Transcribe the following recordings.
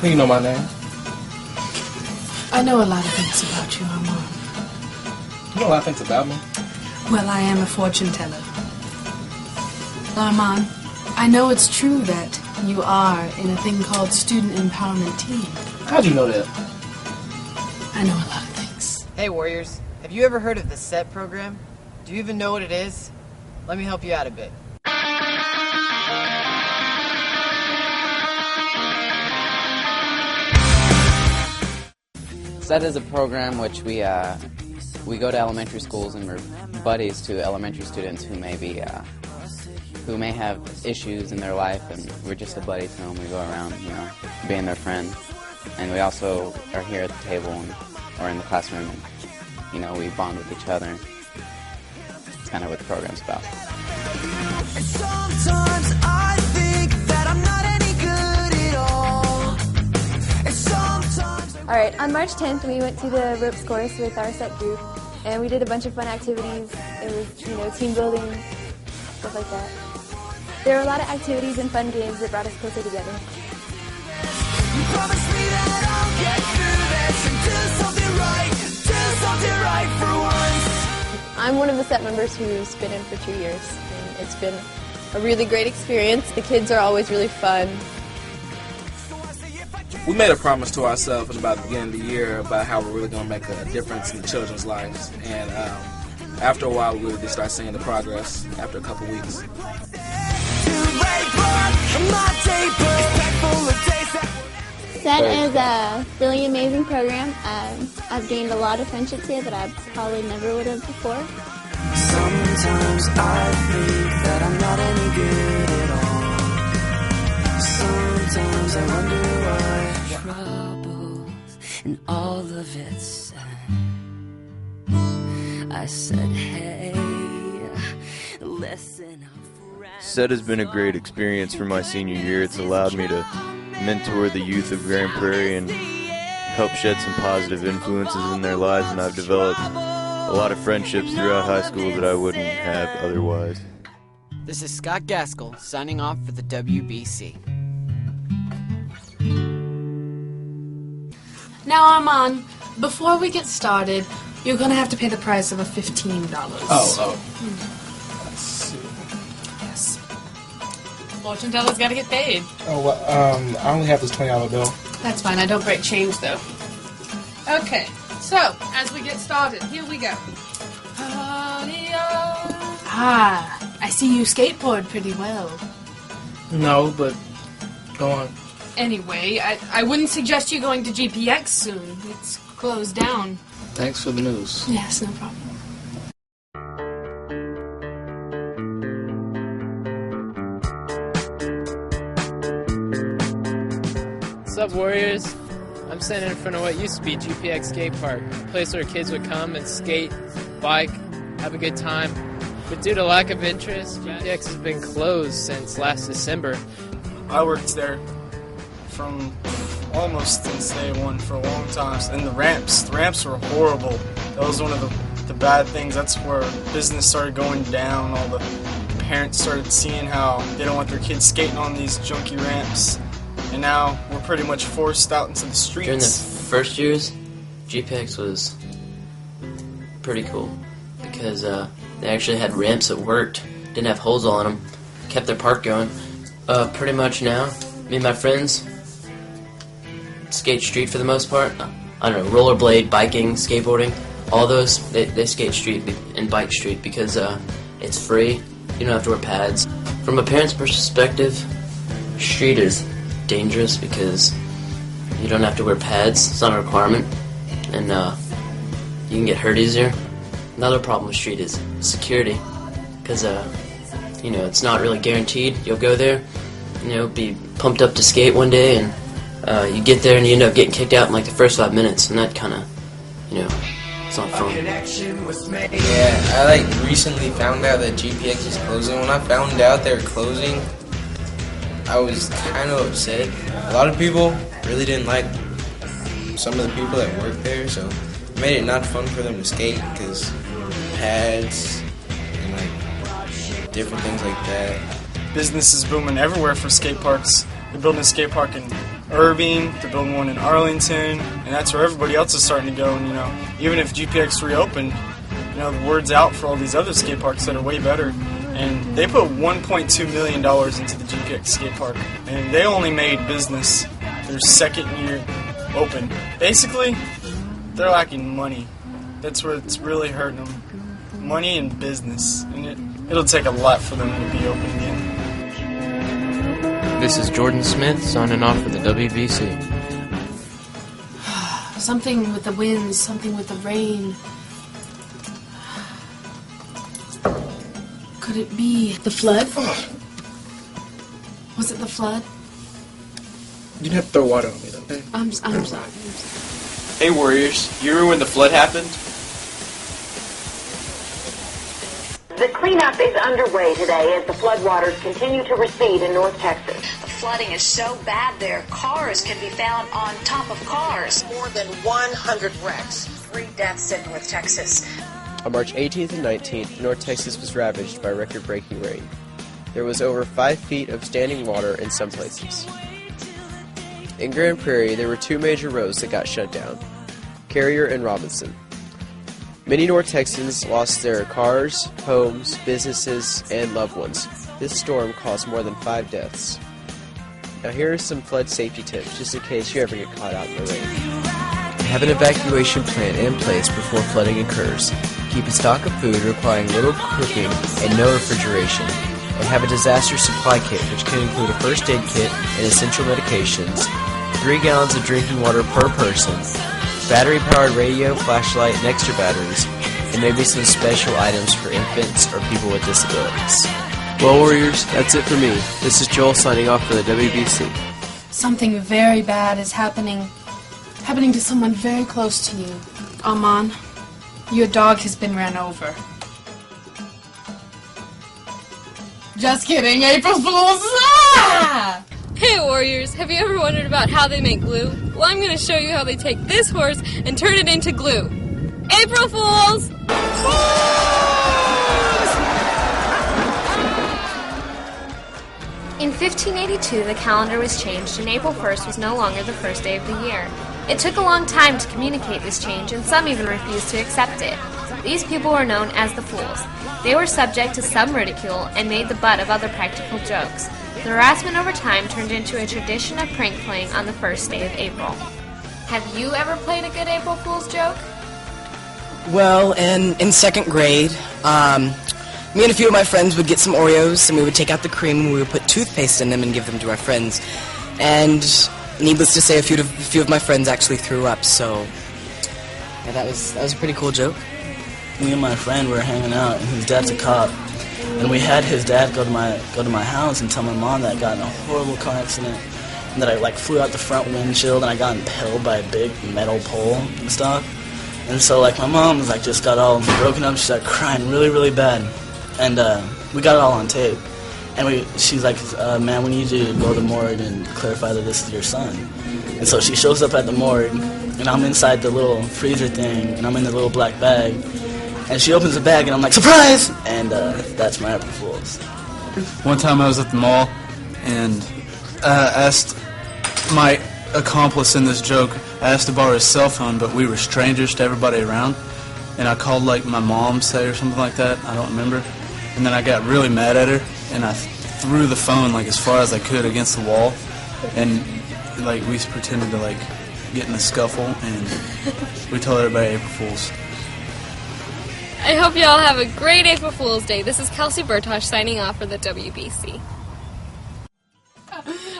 You know my name. I know a lot of things about you, Armon. You know a lot of things about me? Well, I am a fortune teller. Armon, I know it's true that you are in a thing called Student Empowerment Team. How'd you know that? I know a lot of things. Hey, Warriors. Have you ever heard of the SET program? Do you even know what it is? Let me help you out a bit. SET is a program which we go to elementary schools and we're buddies to elementary students who who may have issues in their life, and we're just a buddy to them. We go around, being their friend, and we also are here at the table or in the classroom, and we bond with each other. It's kind of what the program's about. And sometimes I think that I'm not any good at all. And sometimes All right, on March 10th, we went to the ropes course with our SET group, and we did a bunch of fun activities. It was, team building, stuff like that. There were a lot of activities and fun games that brought us closer together. you promised me that I'll get through this and do something right for once. I'm one of the SET members who's been in for 2 years, and it's been a really great experience. The kids are always really fun. We made a promise to ourselves at about the beginning of the year about how we're really going to make a difference in the children's lives. And after a while, we really start seeing the progress after a couple weeks. SET is a really amazing program. I've gained a lot of friendships here that I probably never would have before. Sometimes I think that I'm not any good at all. Sometimes I wonder why. Troubles and all of it's I said, hey, listen up. SET has been a great experience for my senior year. It's allowed me to mentor the youth of Grand Prairie and help shed some positive influences in their lives, and I've developed a lot of friendships throughout high school that I wouldn't have otherwise. This is Scott Gaskill signing off for the WBC. Now, Armon, before we get started, you're going to have to pay the price of a $15. Oh. Let's see. Yes. Fortune teller's got to get paid. Oh, well, I only have this $20 bill. That's fine. I don't break change, though. Okay. So, as we get started, here we go. Ah, I see you skateboard pretty well. No, but go on. Anyway, I wouldn't suggest you going to GPX soon. It's closed down. Thanks for the news. Yes, no problem. What's up, Warriors? I'm standing in front of what used to be GPX Skate Park, a place where kids would come and skate, bike, have a good time. But due to lack of interest, GPX has been closed since last December. I worked there from almost since day one for a long time. And the ramps were horrible. That was one of the bad things. That's where business started going down. All the parents started seeing how they don't want their kids skating on these junky ramps. And now we're pretty much forced out into the streets. During the first years, GPX was pretty cool because they actually had ramps that worked, didn't have holes on them, kept their park going. Pretty much now, me and my friends skate street for the most part. I don't know, rollerblade, biking, skateboarding, all those, they skate street and bike street because it's free, you don't have to wear pads. From a parent's perspective, street is dangerous because you don't have to wear pads, it's not a requirement, and you can get hurt easier. Another problem with street is security because it's not really guaranteed. You'll go there, be pumped up to skate one day, and you get there and you end up getting kicked out in like the first 5 minutes, and that kind of, it's not fun. Yeah, I recently found out that GPX is closing. When I found out they were closing, I was kind of upset. A lot of people really didn't like some of the people that work there, so it made it not fun for them to skate because pads and different things like that. Business is booming everywhere for skate parks. They're building a skate park in Irving, they're building one in Arlington, and that's where everybody else is starting to go. And, even if GPX reopened, the word's out for all these other skate parks that are way better. And they put $1.2 million into the GPX skate park, and they only made business their second year open. Basically, they're lacking money. That's where it's really hurting them. Money and business. And it'll take a lot for them to be open again. This is Jordan Smith signing off for the WBC. Something with the winds, something with the rain. Could it be the flood? Was it the flood? You didn't have to throw water on me, though. Okay? I'm sorry. Hey, Warriors. You remember when the flood happened? The cleanup is underway today as the floodwaters continue to recede in North Texas. The flooding is so bad there, cars can be found on top of cars. More than 100 wrecks. 3 deaths in North Texas. On March 18th and 19th, North Texas was ravaged by record-breaking rain. There was over 5 feet of standing water in some places. In Grand Prairie, there were 2 major roads that got shut down, Carrier and Robinson. Many North Texans lost their cars, homes, businesses, and loved ones. This storm caused more than 5 deaths. Now here are some flood safety tips, just in case you ever get caught out in the rain. Have an evacuation plan in place before flooding occurs. Keep a stock of food requiring little cooking and no refrigeration. And have a disaster supply kit, which can include a first aid kit and essential medications, 3 gallons of drinking water per person, battery-powered radio, flashlight, and extra batteries, and maybe some special items for infants or people with disabilities. Well, Warriors, that's it for me. This is Joel signing off for the WBC. Something very bad is happening to someone very close to you. Armon, your dog has been ran over. Just kidding, April Fools! Ah! Hey Warriors, have you ever wondered about how they make glue? Well, I'm going to show you how they take this horse and turn it into glue. April Fools! In 1582, the calendar was changed and April 1st was no longer the first day of the year. It took a long time to communicate this change and some even refused to accept it. These people were known as the Fools. They were subject to some ridicule and made the butt of other practical jokes. The harassment over time turned into a tradition of prank playing on the first day of April. Have you ever played a good April Fool's joke? Well, in 2nd grade, me and a few of my friends would get some Oreos, and we would take out the cream, and we would put toothpaste in them and give them to our friends. And needless to say, a few of my friends actually threw up, so yeah, that was a pretty cool joke. Me and my friend were hanging out, and his dad's a cop. And we had his dad go to my house and tell my mom that I got in a horrible car accident, and that I flew out the front windshield and I got impaled by a big metal pole and stuff. And so my mom was just got all broken up. She started crying really, really bad, and we got it all on tape. And she's like, man, we need you to go to the morgue and clarify that this is your son. And so she shows up at the morgue, and I'm inside the little freezer thing, and I'm in the little black bag. And she opens the bag, and I'm like, surprise! And that's my April Fool's. One time I was at the mall, and asked my accomplice in this joke, I asked to borrow his cell phone, but we were strangers to everybody around. And I called, my mom, say, or something like that. I don't remember. And then I got really mad at her, and I threw the phone, as far as I could against the wall. And, we pretended to, get in a scuffle, and we told everybody April Fools. I hope you all have a great April Fool's Day. This is Kelsey Bertoch signing off for the WBC.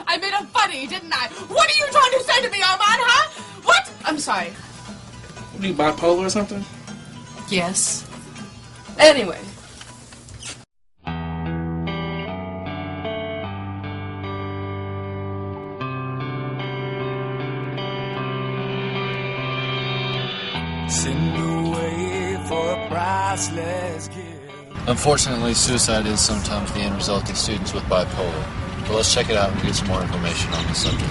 I made a funny, didn't I? What are you trying to say to me, Armon, huh? What? I'm sorry. What, are you bipolar or something? Yes. Anyway. Send away for a priceless gift. Unfortunately, suicide is sometimes the end result of students with bipolar. But let's check it out and get some more information on the subject.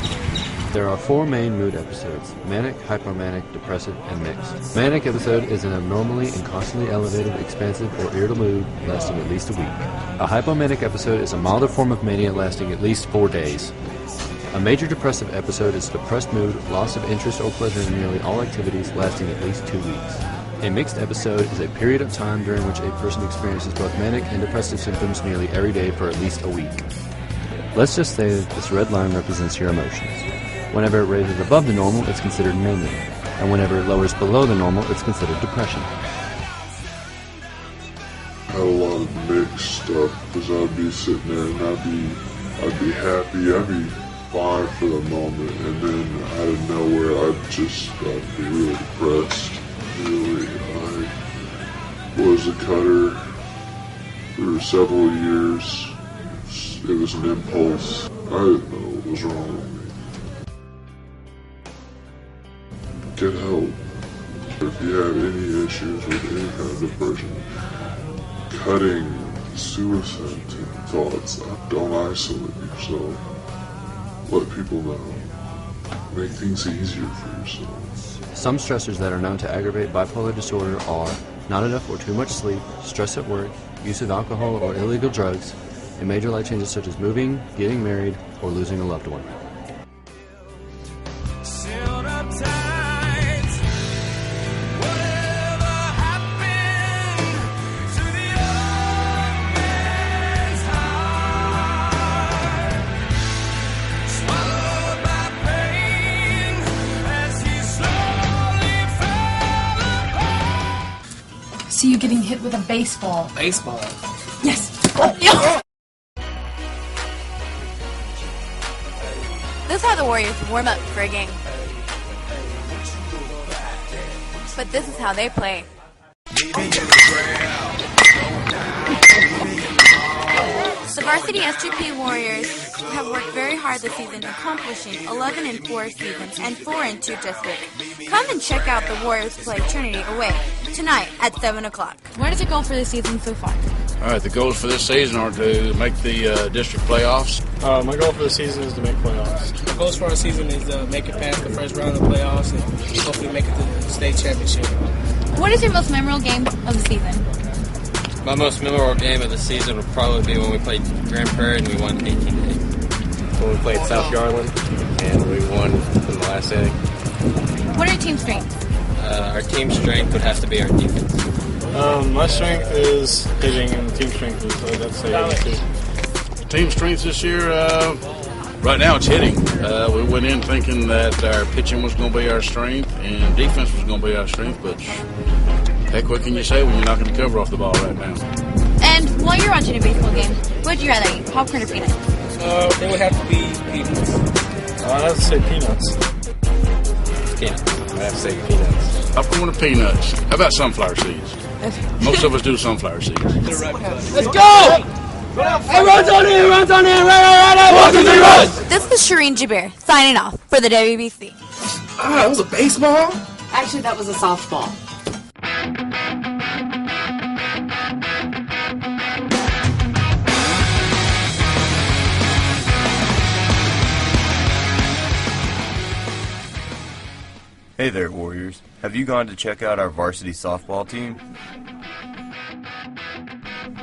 There are 4 main mood episodes: manic, hypomanic, depressive, and mixed. Manic episode is an abnormally and constantly elevated, expansive, or irritable mood lasting at least a week. A hypomanic episode is a milder form of mania lasting at least 4 days. A major depressive episode is depressed mood, loss of interest or pleasure in nearly all activities lasting at least 2 weeks. A mixed episode is a period of time during which a person experiences both manic and depressive symptoms nearly every day for at least a week. Let's just say that this red line represents your emotions. Whenever it raises above the normal, it's considered mania, and whenever it lowers below the normal, it's considered depression. I had a lot of mixed stuff, because I'd be sitting there and I'd be happy, I'd be fine for the moment, and then out of nowhere I'd be really depressed. Really, I was a cutter for several years. It was an impulse. I didn't know what was wrong with me. Get help. If you have any issues with any kind of depression, cutting, suicide thoughts, don't isolate yourself. Let people know. Make things easier for yourself. Some stressors that are known to aggravate bipolar disorder are not enough or too much sleep, stress at work, use of alcohol or illegal drugs, and major life changes such as moving, getting married, or losing a loved one. See you getting hit with a baseball. Baseball? Yes. Oh. This is how the Warriors warm up for a game. But this is how they play. The varsity SGP Warriors have worked very hard this season, accomplishing 11-4 seasons and 4-2 just wins. Come and check out the Warriors play Trinity away tonight at 7 o'clock. What is your goal for the season so far? All right, the goals for this season are to make the district playoffs. My goal for the season is to make playoffs. The goals for our season is to make it past the first round of the playoffs and hopefully make it to the state championship. What is your most memorable game of the season? My most memorable game of the season would probably be when we played Grand Prairie and we won 18-8. When we played South Yarland and we won in the last inning. What are your team strengths? Our team strength would have to be our defense. My strength is hitting, and team strength is, I'd say, Team strength this year, right now it's hitting. We went in thinking that our pitching was going to be our strength and defense was going to be our strength, but heck, what can you say when you're not going to cover off the ball right now? And while you're watching a baseball game, what would you rather eat, popcorn or peanuts? They would have to be peanuts. I'd have to say peanuts. Peanuts. I'd have to say peanuts. Popcorn or peanuts? How about sunflower seeds? Most of us do sunflower seeds. Let's go! Hey, runs on in, runs on in, right. This is Sherene Jabir signing off for the WBC. Ah, it was a baseball? Actually, that was a softball. Hey there, Warriors. Have you gone to check out our varsity softball team?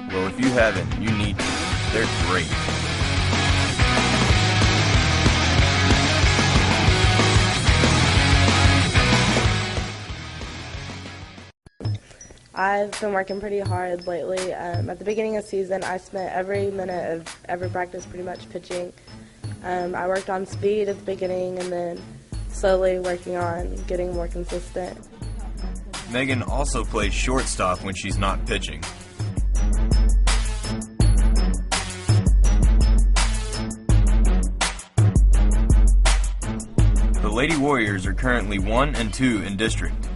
Well, if you haven't, you need to. They're great. I've been working pretty hard lately. At the beginning of the season, I spent every minute of every practice pretty much pitching. I worked on speed at the beginning and then slowly working on getting more consistent. Megan also plays shortstop when she's not pitching. The Lady Warriors are currently 1-2 in district.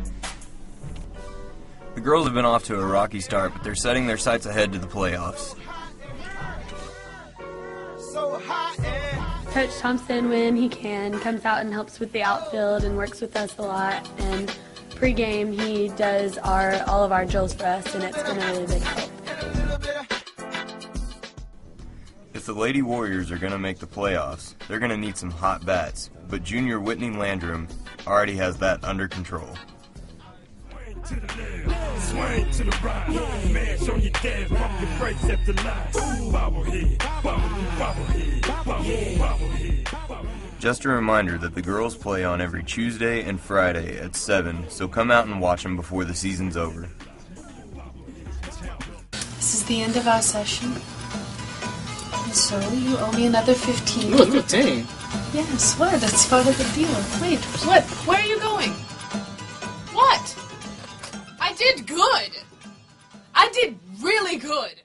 The girls have been off to a rocky start, but they're setting their sights ahead to the playoffs. Coach Thompson, when he can, comes out and helps with the outfield and works with us a lot. And pre-game, he does all of our drills for us, and it's been a really big help. If the Lady Warriors are going to make the playoffs, they're going to need some hot bats, but junior Whitney Landrum already has that under control. To the left, swing to the right. Man, show your dad, pump your brakes at the line. Bobblehead, bobblehead, bobblehead, bobblehead, bobblehead. Just a reminder that the girls play on every Tuesday and Friday at 7, so come out and watch them before the season's over. This is the end of our session. And so you owe me another 15. Ooh, 15? Yes, what? That's part of the deal. Wait, what? Where are you going? What? I did good. I did really good.